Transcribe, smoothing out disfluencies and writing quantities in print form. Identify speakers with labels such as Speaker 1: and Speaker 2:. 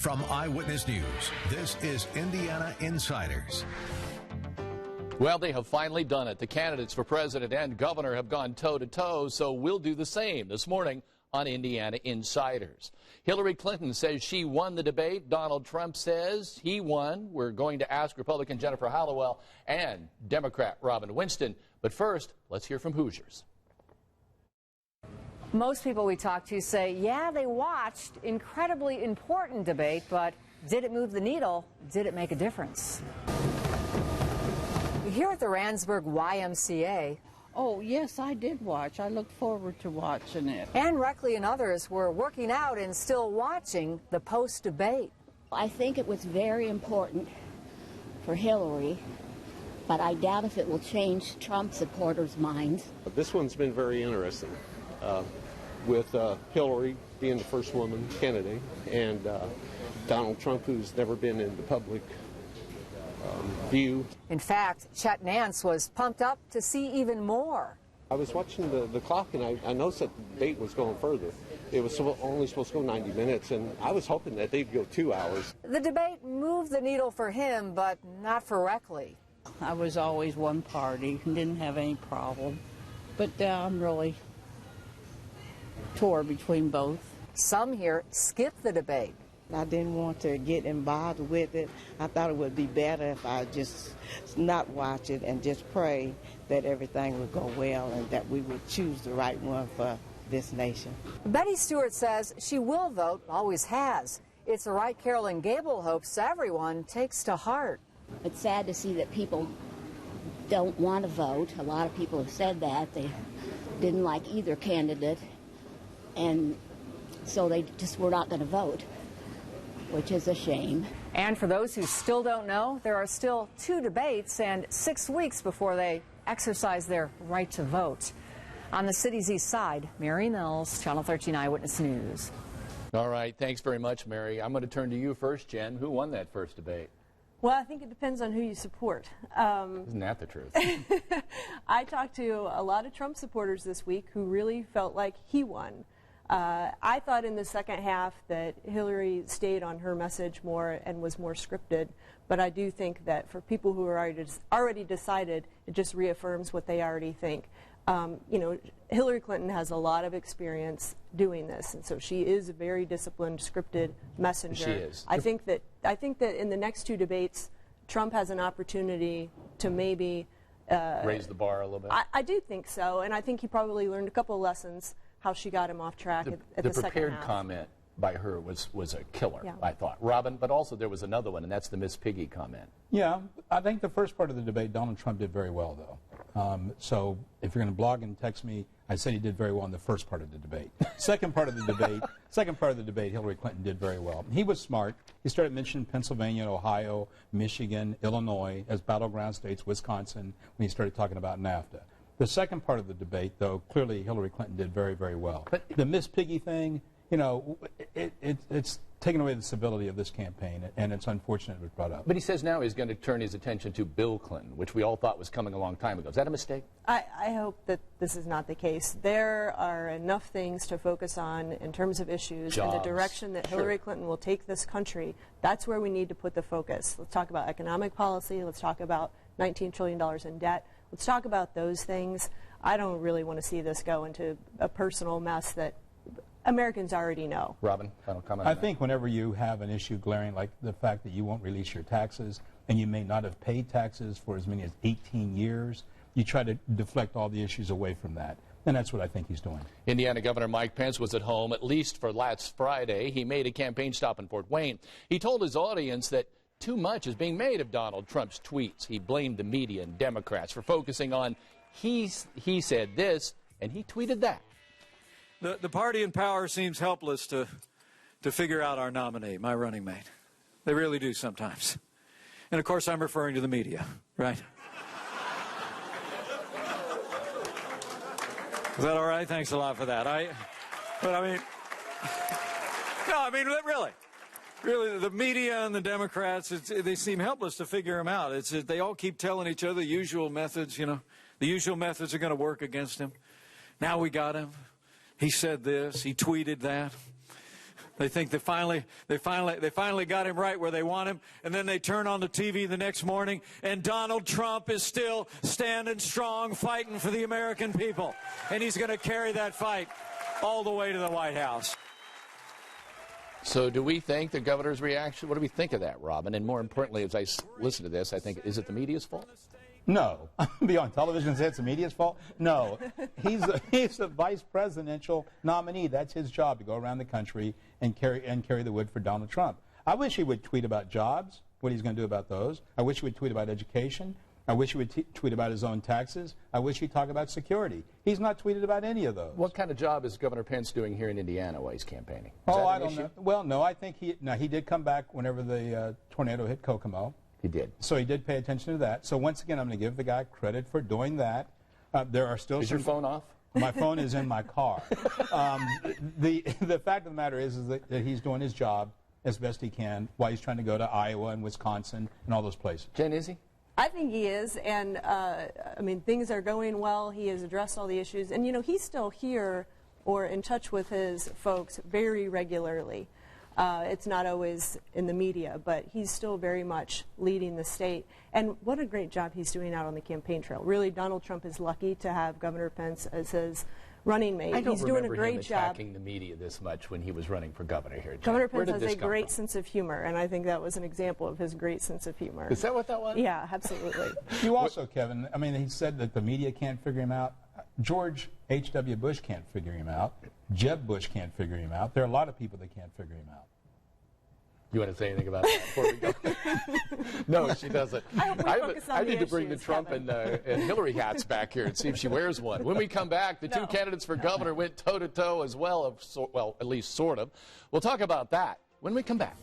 Speaker 1: From Eyewitness News, this is Indiana Insiders.
Speaker 2: Well, they have finally done it. The candidates for president and governor have gone toe-to-toe, so we'll do the same this morning on Indiana Insiders. Hillary Clinton says she won the debate. Donald Trump says he won. We're going to ask Republican Jennifer Hallowell and Democrat Robin Winston. But first, let's hear from Hoosiers.
Speaker 3: Most people we talk to say, yeah, they watched incredibly important debate, but did it move the needle? Did it make a difference? Here at the Randsburg YMCA.
Speaker 4: Oh, yes, I did watch. I looked forward to watching it.
Speaker 3: Ann Reckley and others were working out and still watching the post-debate.
Speaker 5: I think it was very important for Hillary, but I doubt if it will change Trump supporters' minds.
Speaker 6: This one's been very interesting, with Hillary being the first woman candidate and Donald Trump, who's never been in the public view.
Speaker 3: In fact, Chet Nance was pumped up to see even more.
Speaker 6: I was watching the clock, and I noticed that the debate was going further. It was only supposed to go 90 minutes, and I was hoping that they'd go 2 hours.
Speaker 3: The debate moved the needle for him, but not for Reckley.
Speaker 4: I was always one party and didn't have any problem, but I'm really torn between both.
Speaker 3: Some here skipped the debate.
Speaker 7: I didn't want to get involved with it. I thought it would be better if I just not watch it and just pray that everything would go well and that we would choose the right one for this nation.
Speaker 3: Betty Stewart says she will vote, always has. It's a right Carolyn Gable hopes everyone takes to heart.
Speaker 5: It's sad to see that people don't want to vote. A lot of people have said that. They didn't like either candidate, and so they just were not going to vote, which is a shame.
Speaker 3: And for those who still don't know, there are still 2 debates and 6 weeks before they exercise their right to vote. On the city's east side, Mary Mills, Channel 13 Eyewitness News.
Speaker 2: All right, thanks very much, Mary. I'm going to turn to you first, Jen. Who won that first debate?
Speaker 8: Well, I think it depends on who you support.
Speaker 2: Isn't that the truth?
Speaker 8: I talked to a lot of Trump supporters this week who really felt like he won. I thought in the second half that Hillary stayed on her message more and was more scripted, but I do think that for people who are already decided, it just reaffirms what they already think. You know, Hillary Clinton has a lot of experience doing this, and so she is a very disciplined, scripted messenger.
Speaker 2: She is.
Speaker 8: I think that in the next 2 debates, Trump has an opportunity to maybe
Speaker 2: raise the bar a little bit.
Speaker 8: I do think so, and I think he probably learned a couple of lessons how she got him off track at the second half.
Speaker 2: The prepared comment by her was a killer, yeah. I thought. Robin, but also there was another one, and that's the Miss Piggy comment.
Speaker 9: Yeah, I think the first part of the debate, Donald Trump did very well, though. So if you're going to blog and text me, I said he did very well in the first part of the debate. Second part of the debate, Hillary Clinton did very well. He was smart. He started mentioning Pennsylvania, Ohio, Michigan, Illinois as battleground states, Wisconsin, when he started talking about NAFTA. The second part of the debate, though, clearly Hillary Clinton did very, very well. But the Miss Piggy thing, you know, it's taken away the civility of this campaign, and it's unfortunate it was brought up.
Speaker 2: But he says now he's going to turn his attention to Bill Clinton, which we all thought was coming a long time ago. Is that a mistake?
Speaker 8: I hope that this is not the case. There are enough things to focus on in terms of issues and the direction that Hillary Clinton will take this country. That's where we need to put the focus. Let's talk about economic policy. Let's talk about $19 trillion in debt. Let's talk about those things. I don't really want to see this go into a personal mess that Americans already know.
Speaker 2: Robin, final comment.
Speaker 9: I think whenever you have an issue glaring like the fact that you won't release your taxes and you may not have paid taxes for as many as 18 years, you try to deflect all the issues away from that. And that's what I think he's doing.
Speaker 2: Indiana Governor Mike Pence was at home, at least for last Friday. He made a campaign stop in Fort Wayne. He told his audience that too much is being made of Donald Trump's tweets. He blamed the media and Democrats for focusing on he said this and he tweeted that.
Speaker 10: The party in power seems helpless to figure out our nominee, my running mate. They really do sometimes. And, of course, I'm referring to the media, right? Is that all right? Thanks a lot for that. Really, the media and the Democrats, they seem helpless to figure him out. They all keep telling each other the usual methods, you know. The usual methods are going to work against him. Now we got him. He said this. He tweeted that. They think they finally got him right where they want him, and then they turn on the TV the next morning, and Donald Trump is still standing strong, fighting for the American people, and he's going to carry that fight all the way to the White House.
Speaker 2: So do we think the governor's reaction, what do we think of that, Robin? And more importantly, as I listen to this, I think, is it the media's fault?
Speaker 9: No. Be on television and say it's the media's fault? No. He's the vice presidential nominee. That's his job, to go around the country and carry the wood for Donald Trump. I wish he would tweet about jobs, what he's going to do about those. I wish he would tweet about education. I wish he would tweet about his own taxes. I wish he'd talk about security. He's not tweeted about any of those.
Speaker 2: What kind of job is Governor Pence doing here in Indiana while he's campaigning?
Speaker 9: I don't know. Well, no, I think he did come back whenever the tornado hit Kokomo.
Speaker 2: He did.
Speaker 9: So he did pay attention to that. So once again, I'm going to give the guy credit for doing that. There are still
Speaker 2: Is your phone off?
Speaker 9: My phone is in my car. The fact of the matter is that he's doing his job as best he can while he's trying to go to Iowa and Wisconsin and all those places.
Speaker 2: Jen, is he?
Speaker 8: I think he is, and I mean, things are going well. He has addressed all the issues, and you know, he's still here or in touch with his folks very regularly. It's not always in the media, but he's still very much leading the state. And what a great job he's doing out on the campaign trail. Really, Donald Trump is lucky to have Governor Pence as his running mate.
Speaker 2: He's doing a
Speaker 8: great job.
Speaker 2: Attacking the media this much when he was running for governor here. Jen.
Speaker 8: Governor Pence has a great sense of humor, and I think that was an example of his great sense of humor.
Speaker 2: Is that what that was?
Speaker 8: Yeah, absolutely.
Speaker 9: You also, Kevin, I mean, he said that the media can't figure him out. George H.W. Bush can't figure him out. Jeb Bush can't figure him out. There are a lot of people that can't figure him out.
Speaker 2: You want to say anything about that before we go? No, she doesn't. I need to bring the Trump and Hillary hats back here and see if she wears one. When we come back, the two candidates for governor went toe-to-toe as well, well, at least sort of. We'll talk about that when we come back.